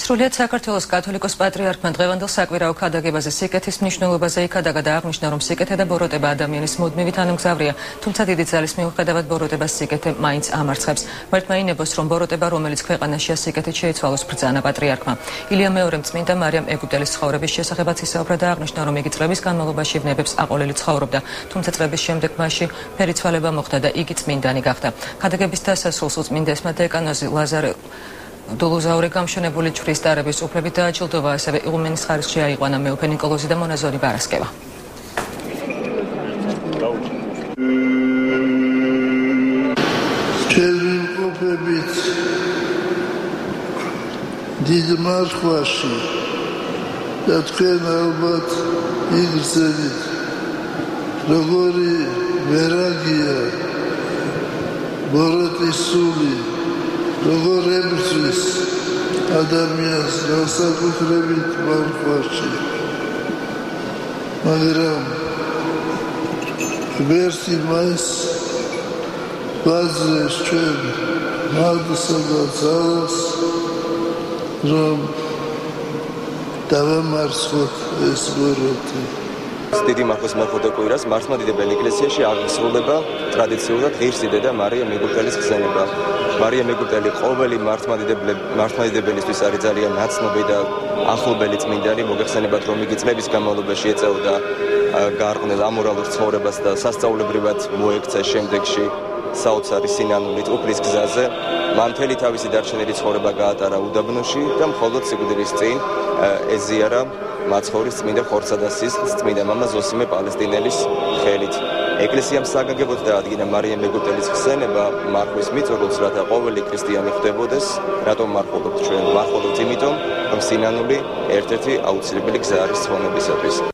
სრულიად საქართველოს კათოლიკოს პატრიარქმა დღევანდელ საკვირაო ქადაგებაზე სიკეთის მნიშვნელობაზე იქადაგა და აღნიშნა, რომ სიკეთე და ბოროტება ადამიანის მუდმივი თანამგზავრია, თუმცა დიდი ძალის მიუხედავად ბოროტებას სიკეთე მაინც ამარცხებს. ვერთმაინებოს, რომ ბოროტება, რომელიც ქვეყანაშია, სიკეთით შეიცვალოს ბრძანა პატრიარქმა. ილია მეორემ წმინდა მარიამ ეგვიპტელის ცხოვრების შესახებაც ისაუბრა და აღნიშნა, რომ იგი წლების განმავლობაში ვნებებს აყოლელი ცხოვრობდა, თუმცა წლების შემდეგ მასში ფერიცვალება მოხდა და იგი წმინდანი გახდა. ქადაგების დასასრულს უწმინდესმა დეკანოზი ლაზარე დულუზაურე გამშენებული ჯვრის დარების უფლებით დააჯილდოვა, ასევე იღუმენის ხარისხში აიყვანა მეუფე ნიკოლოზი და მონაზონი ბარასკევა. ჩემი მყოფებით დიდ მარხვაში და თქვენ ალბათ იგრძელით, როგორი ვერაგია ბოროტის სული, როგორ ებრძვის ადამიანს განსაკუთრებით მარხვაში, მაგრამ ღმერთი მას გვაძლევს ჩვენ მადლსა და ძალას, რომ დავამარცხოთ ეს ბოროტი. დიდი მარხვის მეხუთე კვირას მართლმადიდებელი ეკლესიაში აღსრულდება ტრადიციულად ღირსი დედა მარიამ ეგვიპტელის ხსენება. მარიამ ეგვიპტელი ყოველი მართლმადიდებელისთვის არის ძალიან ნაცნობი და ახლობელი წმინდანი. მოგეხსენებათ, რომ იგი წლების განმავლობაში ეწეოდა გარყვნილ ამორალურ ცხოვრებას და სასწაულებრივად მოექცა შემდეგში საოცარი სინანულით უფლის გზაზე. მან მთელი თავისი დარჩენილი ცხოვრება გაატარა უდაბნოში და მხოლოდ სიკვდილის წინ ეზიარა მაცხოვრის წმინდა ხორცსა და სისხლს წმინდა მამა ზოსიმე პალესტინელის ხელით. ეკლესიამ საგანგებოდ დაადგინა მარიამ ეგვიპტელის ხსენება მარხვის მიწურულს, რათა ყოველი ქრისტიანი ხდებოდეს. რატომ მარხულობთ ჩვენ? მარხულობთ იმიტომ, რომ სინანული ერთ-ერთი აუცილებელი გზა არის ცხოვრებისათვის.